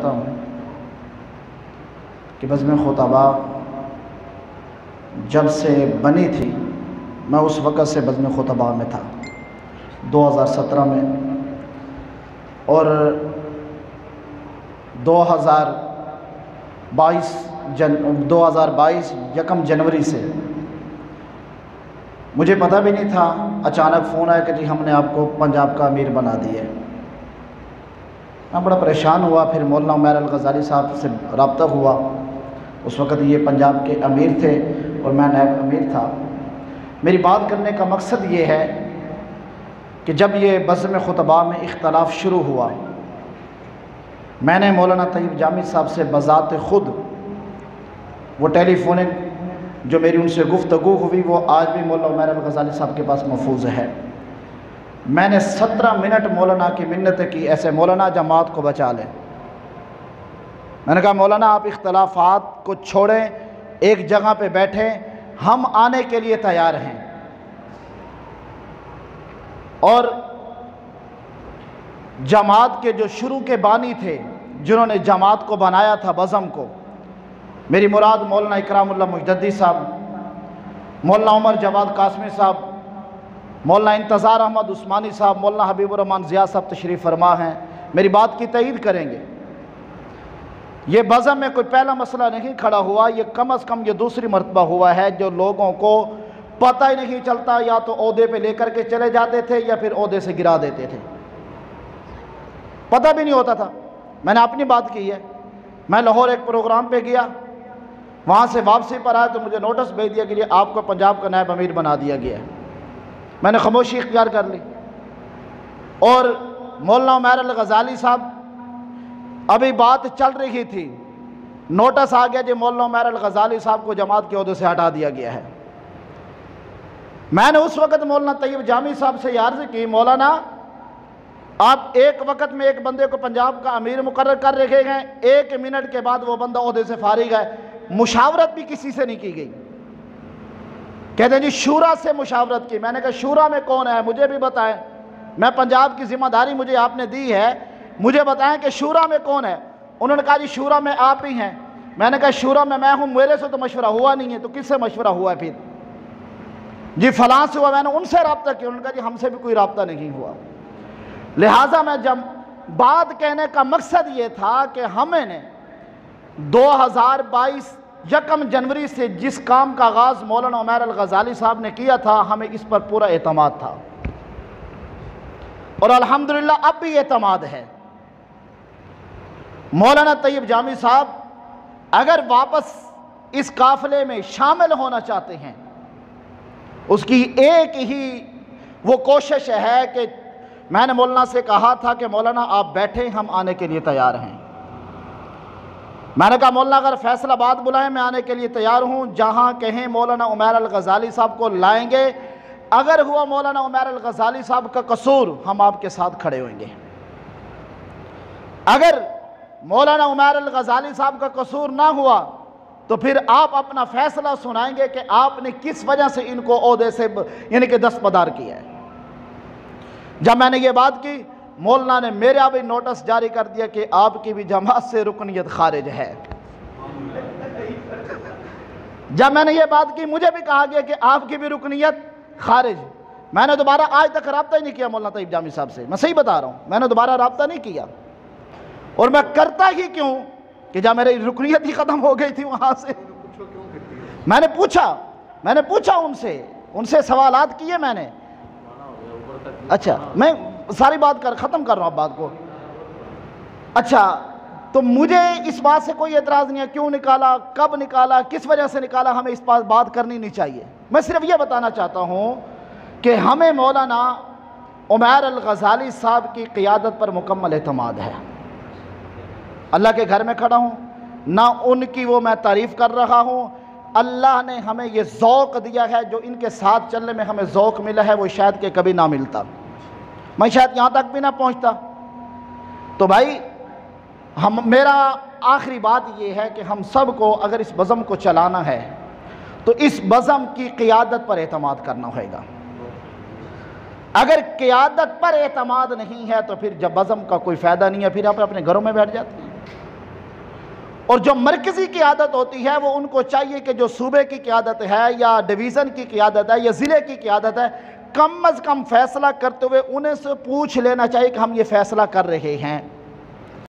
चाहता हूँ कि बज़्म खुतबा जब से बनी थी, मैं उस वक़्त से बज़्म खुतबा में था 2017 में, और 2022 1 जनवरी से मुझे पता भी नहीं था, अचानक फ़ोन आया कि जी हमने आपको पंजाब का अमीर बना दिया। मैं बड़ा परेशान हुआ। फिर मौलाना उमैर अल ग़ज़ाली साहब से रब्ता हुआ। उस वक़्त ये पंजाब के अमीर थे और मैं नायब अमीर था। मेरी बात करने का मकसद ये है कि जब ये बज़्म खुतबा में इख्तलाफ शुरू हुआ, मैंने मौलाना तैयब जामी साहब से बज़ात ख़ुद वो टेलीफोनिक जो मेरी उनसे गुफ्तगू हुई वो आज भी मौलाना उमैर अल ग़ज़ाली साहब के पास महफूज है। मैंने 17 मिनट मौलाना की मिन्नतें की, ऐसे मौलाना जमात को बचा लें। मैंने कहा मौलाना आप इख्तलाफात को छोड़ें, एक जगह पे बैठें, हम आने के लिए तैयार हैं। और जमात के जो शुरू के बानी थे, जिन्होंने जमात को बनाया था, बज़म को, मेरी मुराद मौलाना इकरामुल्लाह मुजद्दी साहब, मौलाना उमर जवाद कासमी साहब, मौलाना इंतज़ार अहमद उस्मानी साहब, मौलाना हबीबुर रहमान ज़िया साहब तशरीफ़ फरमा हैं, मेरी बात की तईद करेंगे। ये बज़म में कोई पहला मसला नहीं खड़ा हुआ, ये कम अज़ कम ये दूसरी मरतबा हुआ है जो लोगों को पता ही नहीं चलता, या तो ओहदे पे लेकर के चले जाते थे या फिर ओहदे से गिरा देते थे, पता भी नहीं होता था। मैंने अपनी बात की है। मैं लाहौर एक प्रोग्राम पे गया, वहाँ से वापसी पर आया तो मुझे नोटिस भेज दिया कि आपको पंजाब का नायब अमीर बना दिया गया है। मैंने खामोशी इख्तियार कर ली। और मौलाना उमैर अल ग़ज़ाली साहब, अभी बात चल रही थी, नोटिस आ गया कि मौलाना उमैर अल ग़ज़ाली साहब को जमात के ओहदे से हटा दिया गया है। मैंने उस वक़्त मौलाना तैयब जामी साहब से अर्ज़ की, मौलाना आप एक वक़्त में एक बंदे को पंजाब का अमीर मुकर्रर कर रखे हैं, 1 मिनट के बाद वो बंदा ओहदे से फारिग है, मुशावरत भी किसी से नहीं की गई। कहते हैं जी शूरा से मुशावरत की। मैंने कहा शूरा में कौन है, मुझे भी बताएं, मैं पंजाब की ज़िम्मेदारी मुझे आपने दी है, मुझे बताएं कि शूरा में कौन है। उन्होंने कहा जी शूरा में आप ही हैं। मैंने कहा शूरा में मैं हूँ, मेरे से तो मशवरा हुआ नहीं है, तो किससे मशवरा हुआ है फिर? जी फलां से हुआ। मैंने उनसे रब्ता किया। उन्होंने कहा जी हमसे भी कोई रब्ता नहीं हुआ। लिहाजा मैं जब बात कहने का मकसद ये था कि हमने 2022 1 जनवरी से जिस काम का आगाज़ मौलाना उमैर अल ग़ज़ाली साहब ने किया था, हमें इस पर पूरा एतमाद था और अल्हम्दुलिल्लाह अब भी एतमाद है। मौलाना तैयब जामी साहब अगर वापस इस काफ़िले में शामिल होना चाहते हैं, उसकी एक ही वो कोशिश है कि मैंने मौलाना से कहा था कि मौलाना आप बैठें, हम आने के लिए तैयार हैं। मैंने कहा मौलाना अगर फैसलाबाद बुलाएं मैं आने के लिए तैयार हूँ, जहाँ कहें मौलाना उमैर अल ग़ज़ाली साहब को लाएंगे। अगर हुआ मौलाना उमैर अल ग़ज़ाली साहब का कसूर, हम आपके साथ खड़े होंगे। अगर मौलाना उमैर अल ग़ज़ाली साहब का कसूर ना हुआ तो फिर आप अपना फैसला सुनाएंगे कि आपने किस वजह से इनको ओहदे से यानी कि दस्तबरदार किया है। जब मैंने ये बात की, मौलाना ने मेरा भी नोटिस जारी कर दिया कि आपकी भी जमात से रुकनियत खारिज है। जब मैंने ये बात की, मुझे भी कहा गया कि आपकी भी रुकनियत खारिज। मैंने दोबारा आज तक रब्ता ही नहीं किया मौलाना तैयब जामी साहब से, मैं सही बता रहा हूँ, मैंने दोबारा रब्ता नहीं किया। और मैं करता ही क्यों कि जब मेरी रुकनियत ही ख़त्म हो गई थी वहाँ से। मैंने पूछा उनसे सवालात किए मैंने। अच्छा, मैं सारी बात ख़त्म कर रहा हूँ बात को। अच्छा, तो मुझे इस बात से कोई एतराज़ नहीं है, क्यों निकाला, कब निकाला, किस वजह से निकाला, हमें इस पर बात करनी नहीं चाहिए। मैं सिर्फ ये बताना चाहता हूँ कि हमें मौलाना उमैर अल ग़ज़ाली साहब की क़ियादत पर मुकम्मल एतमाद है। अल्लाह के घर में खड़ा हूँ, ना उनकी वो मैं तारीफ़ कर रहा हूँ, अल्लाह ने हमें ये ज़ौक़ दिया है, जो इनके साथ चलने में हमें ज़ौक़ मिला है वो शायद के कभी ना मिलता, मैं शायद यहाँ तक भी ना पहुँचता। तो भाई मेरा आखिरी बात ये है कि हम सब को अगर इस बज़म को चलाना है तो इस बज़म की क़ियादत पर एतमाद करना होगा। अगर क़ियादत पर एतमाद नहीं है तो फिर जब बज़म का कोई फ़ायदा नहीं है, फिर आप अपने घरों में बैठ जाते हैं। और जो मरकज़ी क़ियादत होती है वो उनको चाहिए कि जो सूबे की क़ियादत है या डिवीज़न की क़ियादत है या ज़िले की क़ियादत है, कम अज़ कम फ़ैसला करते हुए उन्हें से पूछ लेना चाहिए कि हम ये फ़ैसला कर रहे हैं।